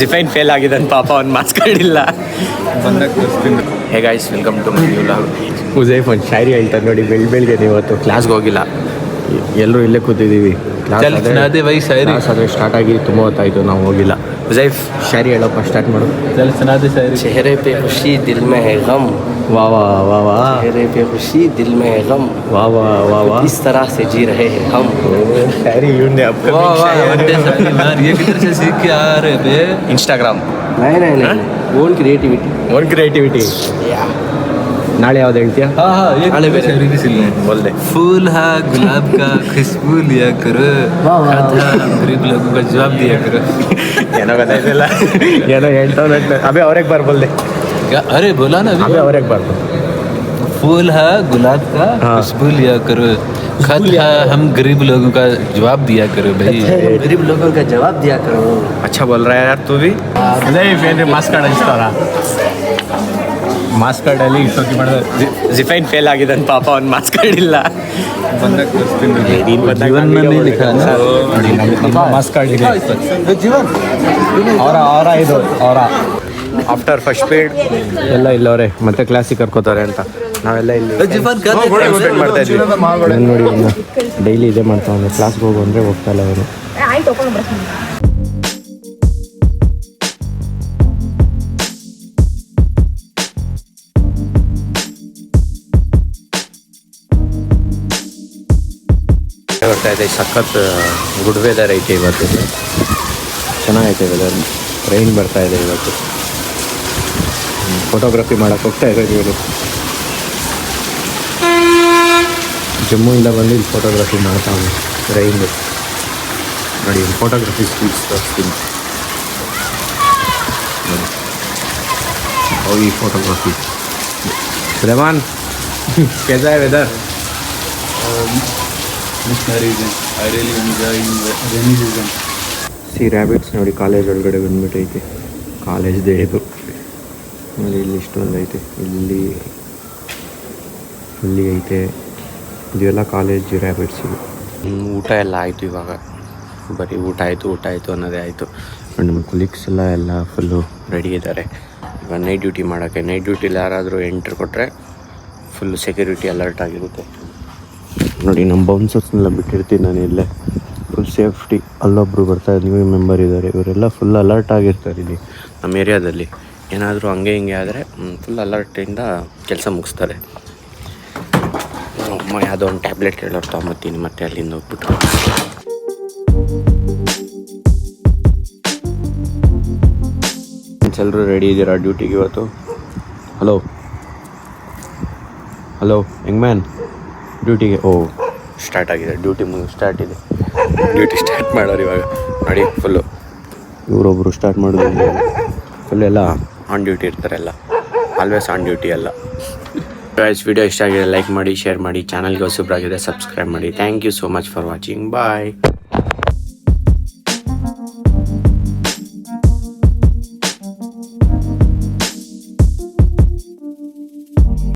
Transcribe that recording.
ಜಿಫೈನ್ fail ಆಗಿದ್ದಾನೆ ಪಾಪ, ಅವ್ನು ಮಾರ್ಕ್ಸ್ ಕಾರ್ಡ್ ಇಲ್ಲ. Hey guys, welcome to my new vlog. Ujaif ಒಂದು ಶಾಯರಿ ಹೇಳ್ತಾರೆ ನೋಡಿ, ಬೆಳಿಗ್ಗೆ ಇವತ್ತು ಕ್ಲಾಸ್ಗೆ ಹೋಗಿಲ್ಲ, ಎಲ್ಲರೂ ಇಲ್ಲೇ ಕೂತಿದ್ದೀವಿ. ಕ್ಲಾಸ್ ಆದರೆ ಸ್ಟಾರ್ಟ್ ಆಗಿ ತುಂಬ ಹೊತ್ತಾಯಿತು, ನಾವು ಹೋಗಿಲ್ಲ. ಉಜೈಫ್ ಶಾಯರಿ ಹೇಳಪ್ಪ, ಸ್ಟಾರ್ಟ್ ಮಾಡು. चेहरे पे खुशी दिल में है गम, वाह वाह वाह वाह, चेहरे पे खुशी दिल में है गम, वाह वाह वाह वाह, इस तरह से जी रहे हैं हम. शायरी यूने ये किधर से सीख के आ रहे बे? इंस्टाग्राम. नहीं ओन क्रिएटिविटी. Own creativity. नाले याद ಹೇಳ್ತೀಯಾ? नाले पे शायरी भी सिलने बोल दे. फूल है गुलाब का खुशबू लिया करो, खाता गरीब लोगों का जवाब दिया करो. ಏನೋ ಗೊತ್ತಾಯ್ತಿಲ್ಲ, ಏನೋ ಹೇಳ್ತಾವೆ. ಅಬೇ ಅವ್ರ एक बार बोल दे. अरे बोला ना अबे और एक बार बोल. फूल है गुलाब का खुशबू लिया करो, खत है हम गरीब लोगों का जवाब दिया करो भाई. गरीब लोगों का जवाब दिया करो. अच्छा बोल रहा है यार तू भी. ಅದೇ ಫೇನ್ ಮಾರ್ಕ್ಸ್ ಕಾರ್ಡ್ ಹಂಚ್ತಾರ. ಮಾರ್ಕ್ಸ್ ಕಾರ್ಡಲ್ಲಿ ಇಷ್ಟೊತ್ತಿ ಮಾಡಿದ್ರೆ ಜಿಫೈನ್ ಫೇಲ್ ಆಗಿದ್ದಾನೆ ಪಾಪ, ಅವ್ನು ಮಾರ್ಕ್ಸ್ ಕಾರ್ಡ್ ಇಲ್ಲ. जीवन में नहीं लिखा ना. ಮಾರ್ಕ್ಸ್ ಕಾರ್ಡ್ ಇದೆ. ಅವರ ಇದು ಅವರ ಆಫ್ಟರ್ ಫಸ್ಟ್ ಪೀರಿಯಡ್ ಎಲ್ಲ ಇಲ್ಲವ್ರೆ, ಮತ್ತೆ ಕ್ಲಾಸಿಗೆ ಕರ್ಕೋತಾರೆ ಅಂತ ನಾವೆಲ್ಲ ಇಲ್ಲಿ ಸ್ಪೆಂಡ್ ಮಾಡ್ತಾ ಇದ್ವಿ. ನಾನು ನೋಡಿ ಇನ್ನು ಡೈಲಿ ಇದೇ ಮಾಡ್ತಾವೆ, ಕ್ಲಾಸ್ಗೆ ಹೋಗು ಅಂದರೆ ಹೋಗ್ತಾ ಇಲ್ಲ ಅವನು. ಬರ್ತಾ ಇದೆ, ಸಖತ್ ಗುಡ್ ವೆದರ್ ಐತೆ ಇವತ್ತು, ಚೆನ್ನಾಗೈತೆ ವೆದರ್. ರೈನ್ ಬರ್ತಾ ಇದೆ ಇವತ್ತು. ಫೋಟೋಗ್ರಫಿ ಮಾಡೋಕ್ಕೆ ಹೋಗ್ತಾ ಇರೋದು ಇವರು. ಜಮ್ಮುವಿಂದ ಬಂದು ಇಲ್ಲಿ ಫೋಟೋಗ್ರಫಿ ಮಾಡ್ತಾವೆ ರೈನ್ದು. ನೋಡಿ ಫೋಟೋಗ್ರಫಿ ಸ್ಕಿಲ್ಸ್ ತೋರಿಸ್ತೀನಿ ನೋಡಿ. ಈ ಫೋಟೋಗ್ರಫಿ ರೆಮಾನ್ कैसा है वेदर? ಸಿ ರ್ಯಾಬಿಟ್ಸ್ ನೋಡಿ ಕಾಲೇಜ್ ಒಳಗಡೆ ಬಂದ್ಬಿಟ್ಟೈತೆ. ಕಾಲೇಜ್ದೇ ಇದು ನೋಡಿ, ಇಲ್ಲಿ ಇಷ್ಟೊಂದು ಐತೆ, ಇಲ್ಲಿ ಐತೆ, ಇದೆಲ್ಲ ಕಾಲೇಜ್ ರ್ಯಾಬಿಟ್ಸ್ ಇದು. ಊಟ ಎಲ್ಲ ಆಯಿತು, ಇವಾಗ ಬರೀ ಊಟ ಆಯಿತು ಅನ್ನೋದೇ ಆಯಿತು. ನಮ್ಮ ಕೊಲೀಗ್ಸ್ ಎಲ್ಲ ಫುಲ್ಲು ರೆಡಿ ಇದ್ದಾರೆ ಇವಾಗ ನೈಟ್ ಡ್ಯೂಟಿ ಮಾಡೋಕ್ಕೆ. ನೈಟ್ ಡ್ಯೂಟಿಲಿ ಯಾರಾದರೂ ಎಂಟ್ರ್ ಕೊಟ್ಟರೆ ಫುಲ್ಲು ಸೆಕ್ಯೂರಿಟಿ ಅಲರ್ಟ್ ಆಗಿರುತ್ತೆ ನೋಡಿ. ನಮ್ಮ ಬೌನ್ಸರ್ಸ್ನೆಲ್ಲ ಬಿಟ್ಟಿರ್ತೀನಿ ನಾನು ಇಲ್ಲೇ, ಫುಲ್ ಸೇಫ್ಟಿ. ಅಲ್ಲೊಬ್ಬರು ಬರ್ತಾರೆ, ನ್ಯೂ ಮೆಂಬರ್ ಇದ್ದಾರೆ, ಇವರೆಲ್ಲ ಫುಲ್ ಅಲರ್ಟ್ ಆಗಿರ್ತಾರೆ ಇಲ್ಲಿ ನಮ್ಮ ಏರಿಯಾದಲ್ಲಿ. ಏನಾದರೂ ಹಂಗೆ ಹಿಂಗೆ ಆದರೆ ಫುಲ್ ಅಲರ್ಟಿಂದ ಕೆಲಸ ಮುಗಿಸ್ತಾರೆ. ಅಮ್ಮ ಯಾವುದೋ ಒಂದು ಟ್ಯಾಬ್ಲೆಟ್ ಹೇಳೋರು ತೊಗೊಂಬತ್ತೀನಿ, ಮತ್ತೆ ಅಲ್ಲಿಂದ ಹೋಗ್ಬಿಟ್ಟು. ಎಲ್ಲರೂ ರೆಡಿ ಇದ್ದೀರಾ ಡ್ಯೂಟಿಗೆ ಇವತ್ತು? ಹಲೋ ಯಂಗ್ ಮ್ಯಾನ್, ಡ್ಯೂಟಿಗೆ ಸ್ಟಾರ್ಟ್ ಆಗಿದೆ. ಡ್ಯೂಟಿ ಸ್ಟಾರ್ಟ್ ಇದೆ, ಡ್ಯೂಟಿ ಸ್ಟಾರ್ಟ್ ಮಾಡೋರು ಇವಾಗ ನೋಡಿ. ಫುಲ್ಲು ಇವರೊಬ್ಬರು ಸ್ಟಾರ್ಟ್ ಮಾಡೋದು, ಫುಲ್ ಎಲ್ಲ ಆನ್ ಡ್ಯೂಟಿ ಇರ್ತಾರೆ, ಎಲ್ಲ ಆಲ್ವೇಸ್ ಆನ್ ಡ್ಯೂಟಿ ಎಲ್ಲ. ವಿಡಿಯೋ ಇಷ್ಟ ಆಗಿದೆ ಲೈಕ್ ಮಾಡಿ, ಶೇರ್ ಮಾಡಿ, ಚಾನಲ್ಗೆ ಹೊಸಬ್ರಾಗಿದೆ ಸಬ್ಸ್ಕ್ರೈಬ್ ಮಾಡಿ. Thank you so much for watching. Bye.